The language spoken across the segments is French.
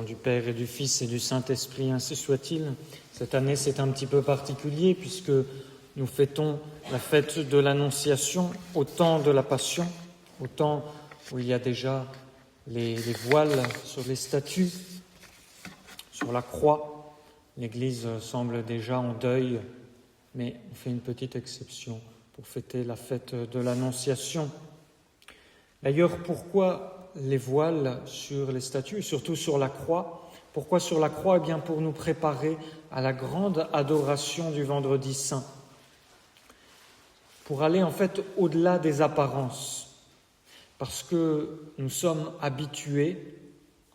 nom du Père et du Fils et du Saint-Esprit, ainsi soit-il. Cette année, c'est un petit peu particulier puisque nous fêtons la fête de l'Annonciation au temps de la Passion, au temps où il y a déjà les voiles sur les statues, sur la croix. L'Église semble déjà en deuil, mais on fait une petite exception pour fêter la fête de l'Annonciation. D'ailleurs, pourquoi les voiles sur les statues, et surtout sur la croix? Pourquoi sur la croix? Eh bien, pour nous préparer à la grande adoration du Vendredi Saint, pour aller en fait au-delà des apparences, parce que nous sommes habitués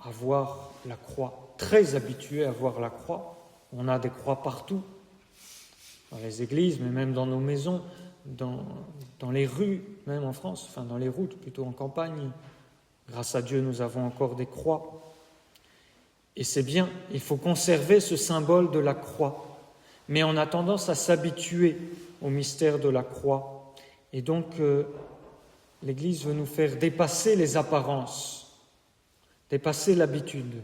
à voir la croix, très habitués à voir la croix. On a des croix partout, dans les églises, mais même dans nos maisons, dans les rues, même en France, enfin dans les routes, plutôt en campagne. Grâce à Dieu, nous avons encore des croix. Et c'est bien, il faut conserver ce symbole de la croix. Mais on a tendance à s'habituer au mystère de la croix. Et donc, l'Église veut nous faire dépasser les apparences, dépasser l'habitude.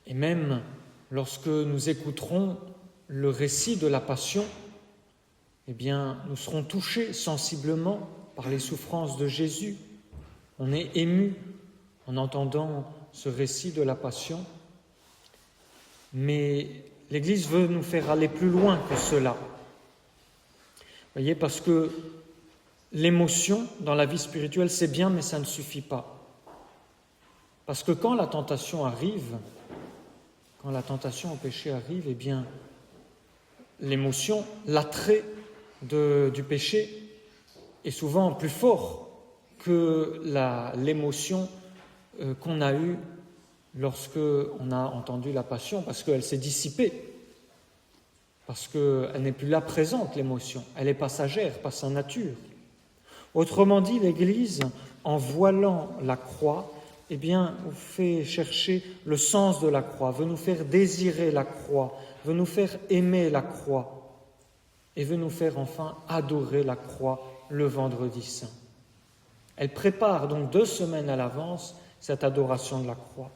Et même lorsque nous écouterons le récit de la Passion, eh bien, nous serons touchés sensiblement par les souffrances de Jésus. On est ému en entendant ce récit de la Passion. Mais l'Église veut nous faire aller plus loin que cela. Vous voyez, parce que l'émotion dans la vie spirituelle, c'est bien, mais ça ne suffit pas. Parce que quand la tentation arrive, quand la tentation au péché arrive, eh bien, l'émotion, l'attrait du péché est souvent plus fort que l'émotion qu'on a eue lorsqu'on a entendu la Passion, parce qu'elle s'est dissipée, parce qu'elle n'est plus là présente, l'émotion. Elle est passagère par sa nature. Autrement dit, l'Église, en voilant la croix, eh bien, vous fait chercher le sens de la croix, veut nous faire désirer la croix, veut nous faire aimer la croix et veut nous faire enfin adorer la croix le Vendredi Saint. Elle prépare donc 2 semaines à l'avance cette adoration de la croix.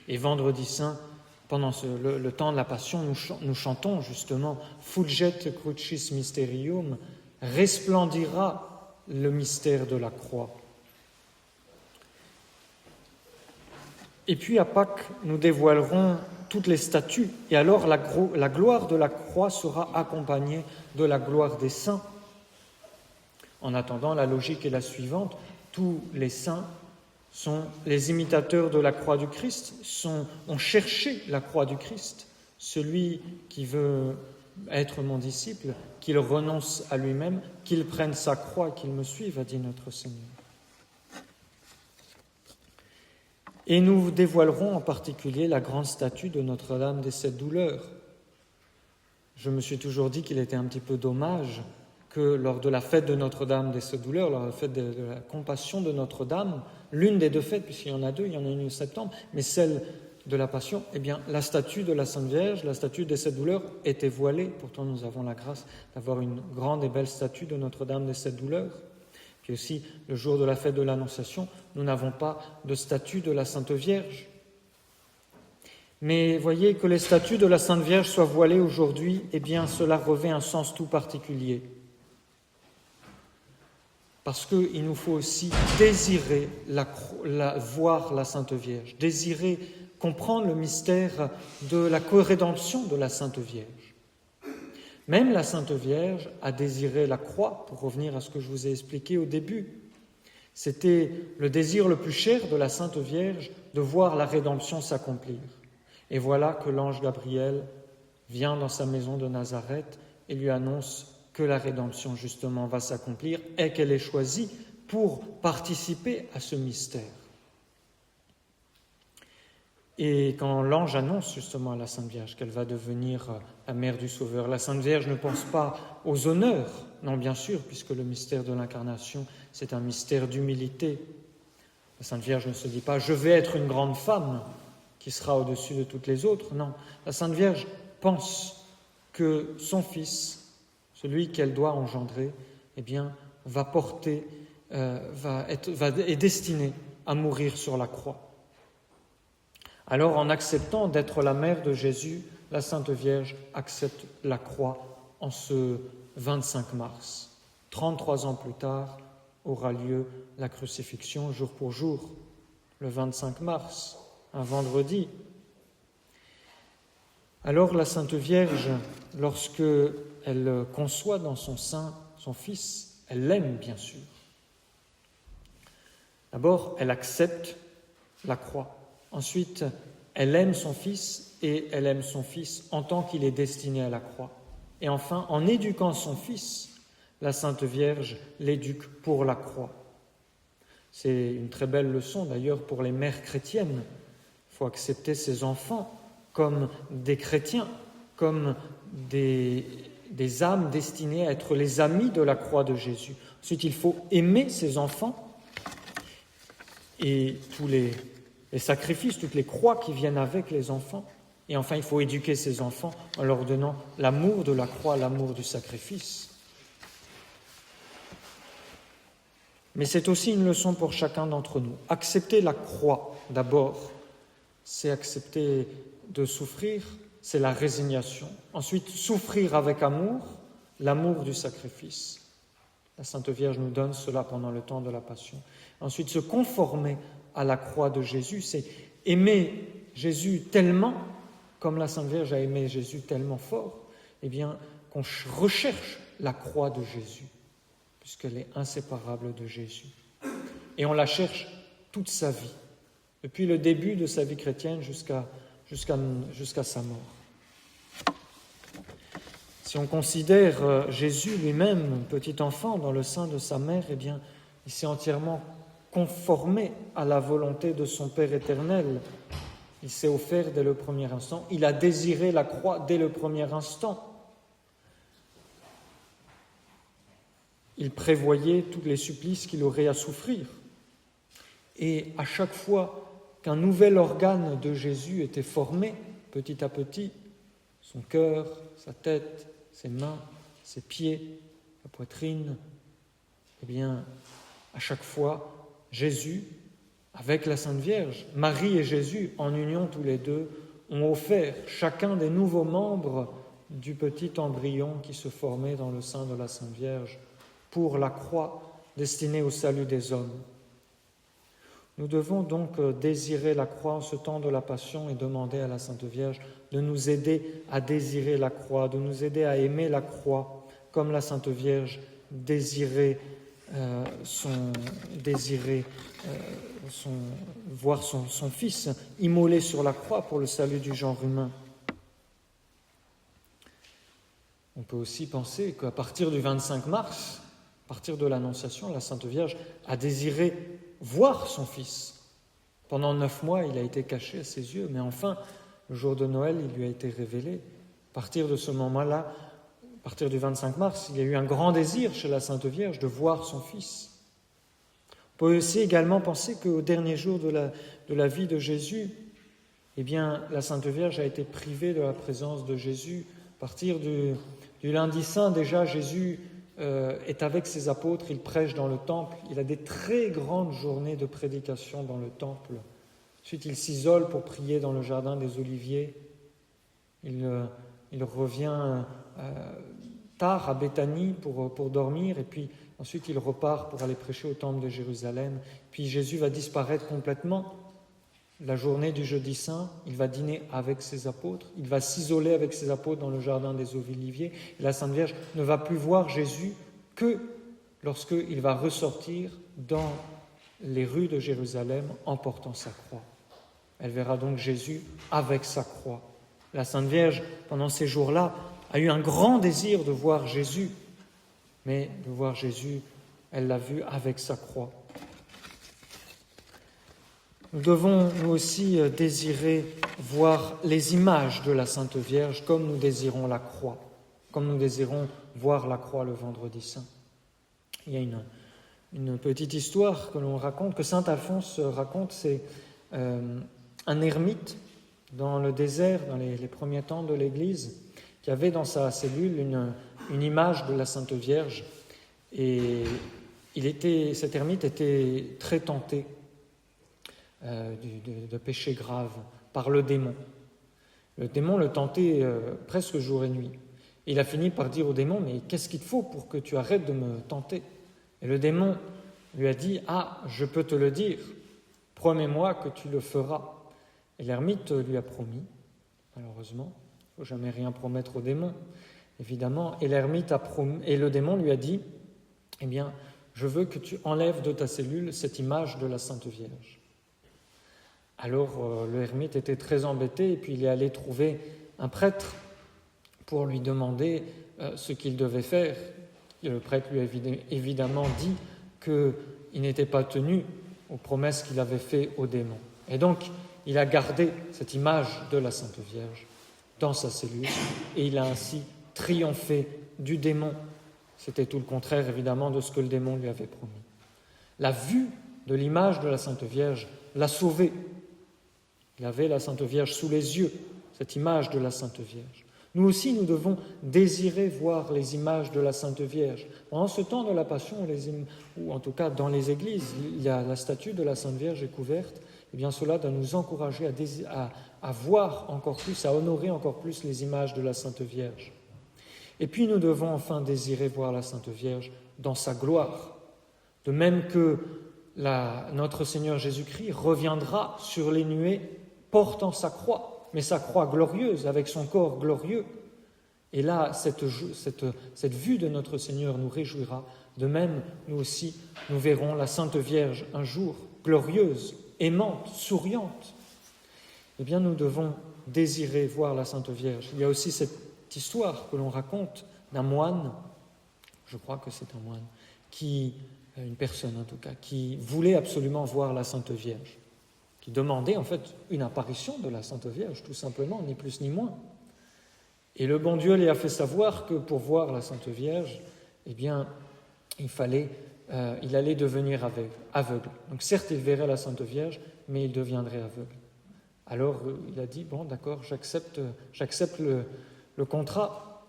Et Vendredi Saint, pendant le temps de la Passion, nous chantons justement « Fulget crucis mysterium » resplendira le mystère de la croix. Et puis à Pâques, nous dévoilerons toutes les statues, et alors la gloire de la croix sera accompagnée de la gloire des saints. En attendant, la logique est la suivante: tous les saints sont les imitateurs de la croix du Christ, ont cherché la croix du Christ. Celui qui veut être mon disciple, qu'il renonce à lui-même, qu'il prenne sa croix, qu'il me suive, a dit notre Seigneur. Et nous dévoilerons en particulier la grande statue de Notre-Dame des Sept Douleurs. Je me suis toujours dit qu'il était un petit peu dommage que lors de la fête de Notre-Dame des Sept Douleurs, lors de la fête de la Compassion de Notre-Dame, l'une des 2 fêtes, puisqu'il y en a 2, il y en a une au septembre, mais celle de la Passion, eh bien, la statue de la Sainte Vierge, la statue des Sept Douleurs, était voilée. Pourtant, nous avons la grâce d'avoir une grande et belle statue de Notre-Dame des Sept Douleurs. Puis aussi, le jour de la fête de l'Annonciation, nous n'avons pas de statue de la Sainte Vierge. Mais voyez, que les statues de la Sainte Vierge soient voilées aujourd'hui, eh bien, cela revêt un sens tout particulier. Parce qu'il nous faut aussi désirer voir la Sainte Vierge, désirer comprendre le mystère de la co-rédemption de la Sainte Vierge. Même la Sainte Vierge a désiré la croix, pour revenir à ce que je vous ai expliqué au début. C'était le désir le plus cher de la Sainte Vierge de voir la rédemption s'accomplir. Et voilà que l'ange Gabriel vient dans sa maison de Nazareth et lui annonce que la rédemption justement va s'accomplir et qu'elle est choisie pour participer à ce mystère. Et quand l'ange annonce justement à la Sainte Vierge qu'elle va devenir la mère du Sauveur, la Sainte Vierge ne pense pas aux honneurs, non bien sûr, puisque le mystère de l'incarnation, c'est un mystère d'humilité. La Sainte Vierge ne se dit pas « je vais être une grande femme qui sera au-dessus de toutes les autres ». Non, la Sainte Vierge pense que son Fils, celui qu'elle doit engendrer, eh bien, est destiné à mourir sur la croix. Alors, en acceptant d'être la mère de Jésus, la Sainte Vierge accepte la croix en ce 25 mars. 33 ans plus tard aura lieu la crucifixion jour pour jour, le 25 mars, un vendredi. Alors la Sainte Vierge, lorsque elle conçoit dans son sein son Fils, elle l'aime bien sûr. D'abord, elle accepte la croix. Ensuite, elle aime son Fils et elle aime son Fils en tant qu'il est destiné à la croix. Et enfin, en éduquant son Fils, la Sainte Vierge l'éduque pour la croix. C'est une très belle leçon d'ailleurs pour les mères chrétiennes. Il faut accepter ses enfants comme des chrétiens, comme des âmes destinées à être les amis de la croix de Jésus. Ensuite, il faut aimer ses enfants et tous les sacrifices, toutes les croix qui viennent avec les enfants. Et enfin, il faut éduquer ses enfants en leur donnant l'amour de la croix, l'amour du sacrifice. Mais c'est aussi une leçon pour chacun d'entre nous. Accepter la croix, d'abord, c'est accepter de souffrir, c'est la résignation. Ensuite, souffrir avec amour, l'amour du sacrifice. La Sainte Vierge nous donne cela pendant le temps de la Passion. Ensuite, se conformer à la croix de Jésus, c'est aimer Jésus tellement, comme la Sainte Vierge a aimé Jésus tellement fort, eh bien, qu'on recherche la croix de Jésus, puisqu'elle est inséparable de Jésus. Et on la cherche toute sa vie, depuis le début de sa vie chrétienne jusqu'à sa mort. Si on considère Jésus lui-même, petit enfant, dans le sein de sa mère, eh bien, il s'est entièrement conformé à la volonté de son Père éternel. Il s'est offert dès le premier instant. Il a désiré la croix dès le premier instant. Il prévoyait tous les supplices qu'il aurait à souffrir. Et à chaque fois qu'un nouvel organe de Jésus était formé, petit à petit, son cœur, sa tête, ses mains, ses pieds, sa poitrine, eh bien, à chaque fois, Jésus, avec la Sainte Vierge, Marie et Jésus, en union tous les deux, ont offert chacun des nouveaux membres du petit embryon qui se formait dans le sein de la Sainte Vierge pour la croix destinée au salut des hommes. Nous devons donc désirer la croix en ce temps de la Passion et demander à la Sainte Vierge de nous aider à désirer la croix, de nous aider à aimer la croix, comme la Sainte Vierge désirait voir son Fils immolé sur la croix pour le salut du genre humain. On peut aussi penser qu'à partir du 25 mars, à partir de l'Annonciation, la Sainte Vierge a désiré voir son Fils. Pendant 9 mois, il a été caché à ses yeux, mais enfin, le jour de Noël, il lui a été révélé. À partir de ce moment-là, à partir du 25 mars, il y a eu un grand désir chez la Sainte Vierge de voir son Fils. On peut aussi également penser qu'au dernier jour de la vie de Jésus, eh bien, la Sainte Vierge a été privée de la présence de Jésus. À partir du lundi saint, déjà, Jésus est avec ses apôtres, il prêche dans le temple, il a des très grandes journées de prédication dans le temple. Ensuite, il s'isole pour prier dans le jardin des Oliviers. Il revient tard à Béthanie pour dormir, et puis ensuite il repart pour aller prêcher au temple de Jérusalem. Puis Jésus va disparaître complètement. La journée du jeudi saint, il va dîner avec ses apôtres, il va s'isoler avec ses apôtres dans le jardin des Oliviers. Et la Sainte Vierge ne va plus voir Jésus que lorsqu'il va ressortir dans les rues de Jérusalem en portant sa croix. Elle verra donc Jésus avec sa croix. La Sainte Vierge, pendant ces jours-là, a eu un grand désir de voir Jésus, mais de voir Jésus, elle l'a vu avec sa croix. Nous devons, nous aussi, désirer voir les images de la Sainte Vierge comme nous désirons la croix, comme nous désirons voir la croix le vendredi saint. Il y a une petite histoire que l'on raconte, que saint Alphonse raconte, c'est un ermite dans le désert, dans les premiers temps de l'Église, qui avait dans sa cellule une image de la Sainte Vierge. Et cet ermite était très tenté de péché grave par le démon. Le démon le tentait presque jour et nuit. Il a fini par dire au démon, mais qu'est-ce qu'il te faut pour que tu arrêtes de me tenter? Et le démon lui a dit, ah, je peux te le dire, promets-moi que tu le feras. Et l'ermite lui a promis, malheureusement, il ne faut jamais rien promettre au démon, évidemment, et l'ermite a promis, et le démon lui a dit, eh bien, je veux que tu enlèves de ta cellule cette image de la Sainte Vierge. Alors l'ermite était très embêté, et puis il est allé trouver un prêtre pour lui demander ce qu'il devait faire. Et le prêtre lui a évidemment dit qu'il n'était pas tenu aux promesses qu'il avait faites au démon. Et donc, il a gardé cette image de la Sainte Vierge dans sa cellule, et il a ainsi triomphé du démon. C'était tout le contraire, évidemment, de ce que le démon lui avait promis. La vue de l'image de la Sainte Vierge l'a sauvé. Il avait la Sainte Vierge sous les yeux, cette image de la Sainte Vierge. Nous aussi, nous devons désirer voir les images de la Sainte Vierge. Pendant ce temps de la Passion, ou en tout cas dans les églises, il y a la statue de la Sainte Vierge est couverte. Eh bien, cela doit nous encourager à voir encore plus, à honorer encore plus les images de la Sainte Vierge. Et puis, nous devons enfin désirer voir la Sainte Vierge dans sa gloire. De même que notre Seigneur Jésus-Christ reviendra sur les nuées portant sa croix, mais sa croix glorieuse, avec son corps glorieux. Et là, cette vue de notre Seigneur nous réjouira. De même, nous aussi, nous verrons la Sainte Vierge un jour, glorieuse, aimante, souriante. Eh bien, nous devons désirer voir la Sainte Vierge. Il y a aussi cette histoire que l'on raconte d'un moine, je crois que c'est un moine, une personne en tout cas, qui voulait absolument voir la Sainte Vierge, qui demandait en fait une apparition de la Sainte Vierge, tout simplement, ni plus ni moins. Et le bon Dieu lui a fait savoir que pour voir la Sainte Vierge, eh bien, il allait devenir aveugle. Donc certes, il verrait la Sainte Vierge, mais il deviendrait aveugle. Alors il a dit, bon d'accord, j'accepte le contrat.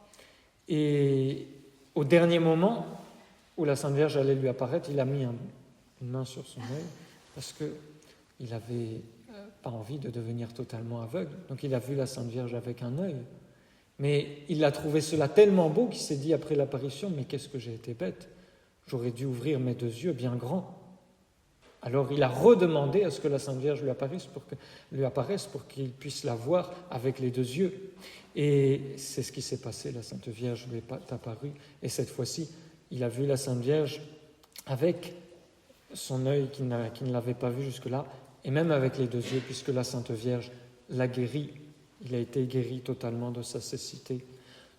Et au dernier moment où la Sainte Vierge allait lui apparaître, il a mis une main sur son œil parce qu'il n'avait pas envie de devenir totalement aveugle. Donc il a vu la Sainte Vierge avec un œil. Mais il a trouvé cela tellement beau qu'il s'est dit après l'apparition, mais qu'est-ce que j'ai été bête, j'aurais dû ouvrir mes deux yeux bien grands. Alors il a redemandé à ce que la Sainte Vierge lui apparaisse pour qu'il puisse la voir avec les deux yeux. Et c'est ce qui s'est passé, la Sainte Vierge lui est apparue. Et cette fois-ci, il a vu la Sainte Vierge avec son œil qui ne l'avait pas vu jusque-là, et même avec les deux yeux, puisque la Sainte Vierge l'a guéri. Il a été guéri totalement de sa cécité.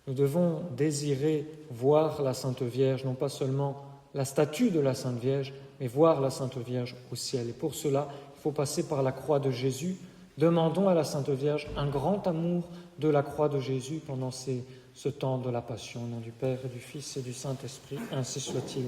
Nous devons désirer voir la Sainte Vierge, non pas seulement la statue de la Sainte Vierge, mais voir la Sainte Vierge au ciel. Et pour cela, il faut passer par la croix de Jésus. Demandons à la Sainte Vierge un grand amour de la croix de Jésus pendant ce temps de la Passion. Au nom du Père et du Fils et du Saint-Esprit, ainsi soit-il.